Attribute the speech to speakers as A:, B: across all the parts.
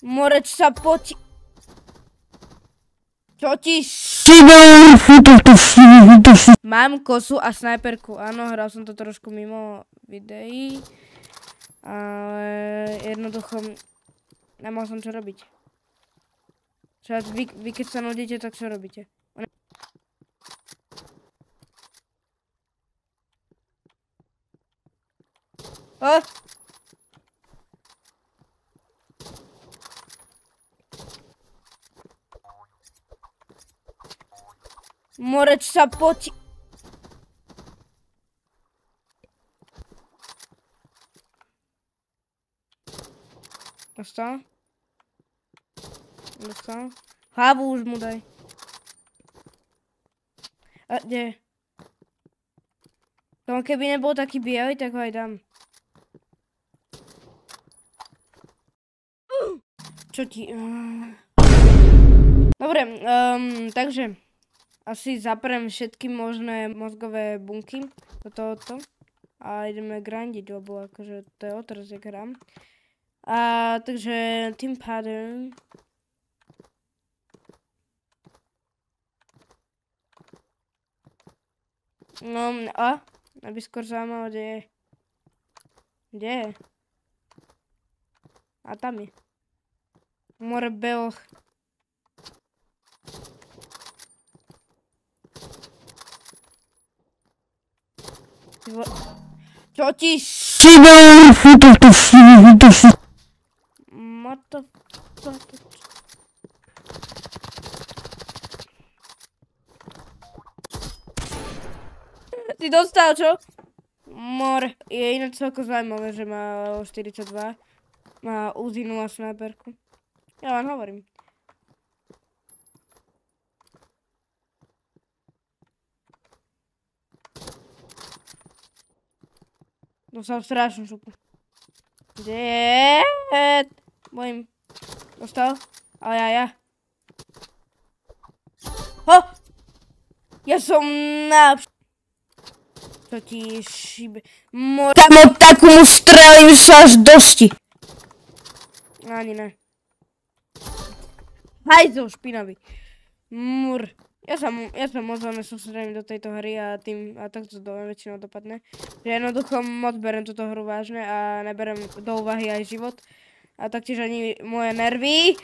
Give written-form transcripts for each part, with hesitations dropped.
A: Moreč sa poti... Čo ti... Mám kosu a snajperku. Áno, hral som to trošku mimo videí. Ale jednoducho nemal som čo robiť. Vy keď sa nudíte, tak čo robíte? O! Moreč sa poti... Dostal? Dostal? Hlavu už mu daj. A kde? To keby nebol taký bielý, tak ho aj dám. Čo ti... Dobre, takže... Asi zaprem všetky možné mozgové bunky do tohoto. A ideme grindiť, lebo akože to je otrz, jak hrám. A takže tým pádem... No a? Aby skôr zaujímalo, kde je. Kde je? A tam je. More beloch. Čo ti Ty dostal, čo? More. Je ináč celko zaujímavé, že má 42. Má Uzi 0 snajperku. Ja len hovorím. Dostal strašnú šupu. Kde? Bojím. Dostal? Ale ja. Ho! Ja som na... Čo ti šíbe? Kamo, takú mu strelím sa až dosti. Ani ne. Hajzo, špinavý. Mur. Ja sa moc veľmi sústredím do tejto hry a takto to väčšinou dopadne. Že jednoducho moc berem túto hru vážne a neberem do úvahy aj život. A taktiež ani moje nervy.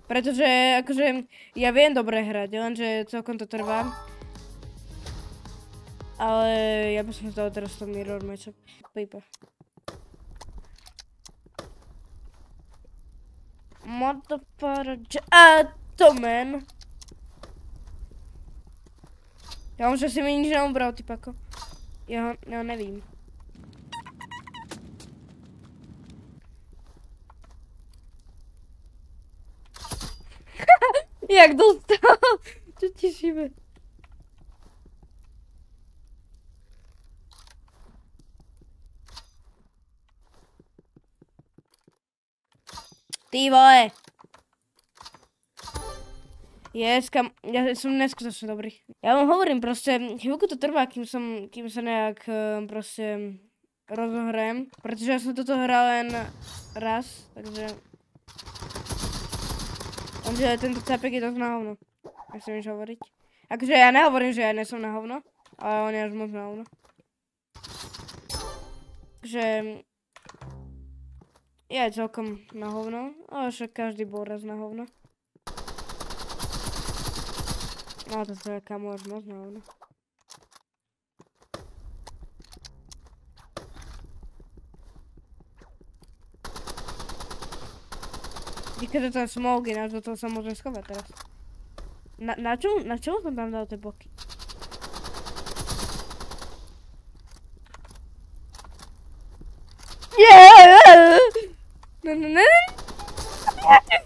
A: Pretože akože ja viem dobre hrať, lenže celkom to trvá. Ale ja by som zdal teraz to mirror matchup. Pípa. To man. Ja už si mi nič neubral, typako. Ja ho nevím. Jak dostal? Čo ti šíbe? Ty vole. Kam, ja som neskutočne dobrý. Ja vám hovorím proste, chvíľku to trvá, kým sa nejak proste rozohrajem. Pretože ja som toto hral len raz, takže... Lenže tento capek je dosť na hovno. Nechcem nič hovoriť. Akože ja nehovorím, že ja nesom na hovno, ale on je až moc na hovno. Takže... Je celkom na hovno, ale však každý bol raz na hovno. No to sa kamo až moc na hovno. Díky za ten smoke, ináč do toho sa môžem schovať teraz. Na čomu som tam dal tie boky?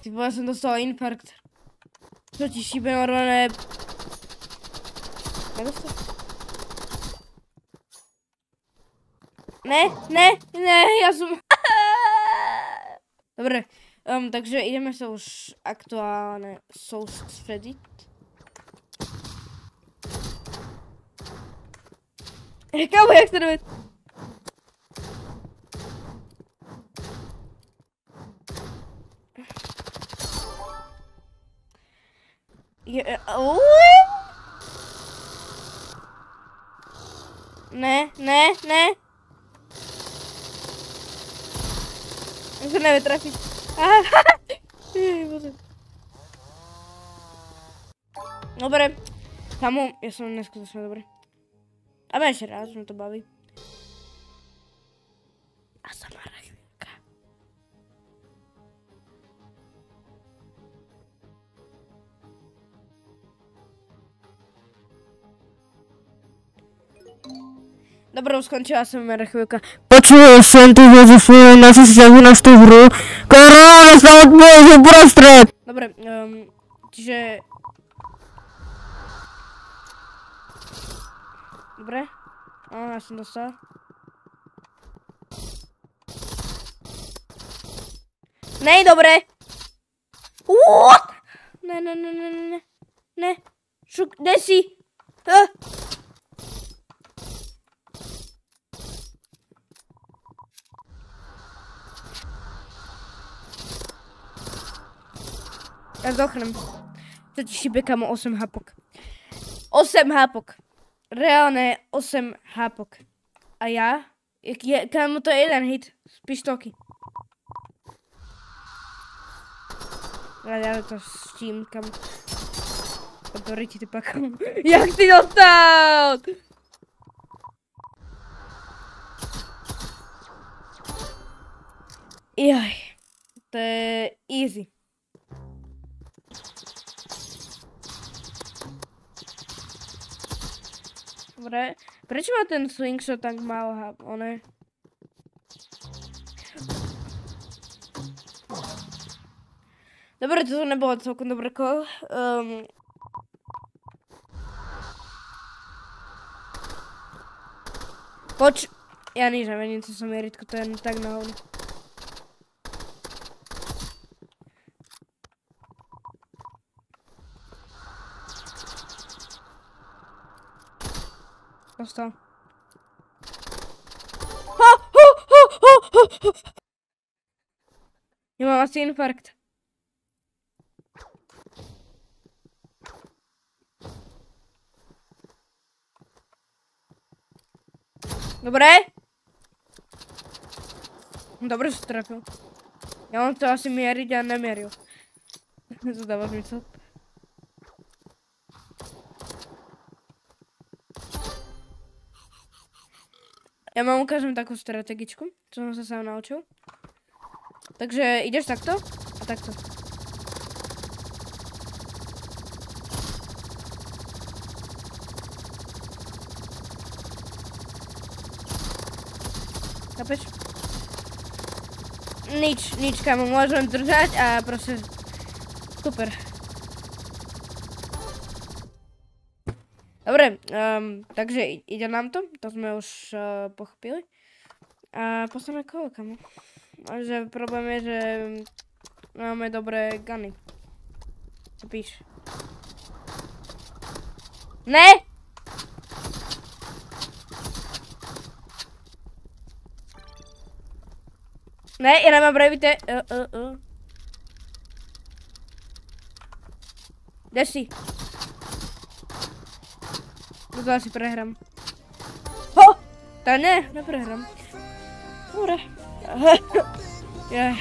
A: Ty vole, som dostal infarkt. Čo ti šíbe normálne... Nedostal? Ne, ja som... Dobre, takže ideme sa už aktuálne sústrediť. Kámo, jak to robí? Ne. On sa nevie trafiť. Dobre. Kamu, ja som neskutočne dobrý. A ešte raz, že ma to baví. A sama chvíľka. Dobre, skončila som chvíľka. Počul som tu Jozefu, na si tú hru. Korona sa odbúži uprostred. Dobre, čiže... Dobre. Ja som dostal. Nej, dobre. What? Ne. Šuk, kde si? Ja zdochnem. To ti šíbe, kamo, 8 hapok. 8 hapok. Reálne 8 hápok. A ja? Kámo, to je jeden hit z pištolky. Ja to s čím, kámo. To ryti, ty pakom. Jak ty dostal? Jaj. To je easy. Dobre, prečo má ten slingshot tak málo one? Dobre, toto nebolo celkom dobré kolo. Ja nič nevedím, co som Jeritko, to je tak na hovno. Dostal. Ja mám asi infarkt. Dobre? Dobre sa trafil. Ja mám to asi mieriť a nemieril. To dáva zmysel. Ja vám ukážem takú strategičku, čo som sa sám naučil. Takže ideš takto a takto. Chápeš? Nič, kamo, môžem držať a proste... Super. Dobre, takže ide nám to sme už pochopili. A posledné kolo, kamo. Že problém je, že máme dobré guny. Co píš? Ne! Ne, ja nemám brevité. Kde si? To asi prehrám. Ho! Tak ne, neprehrám. Dobre. Yeah.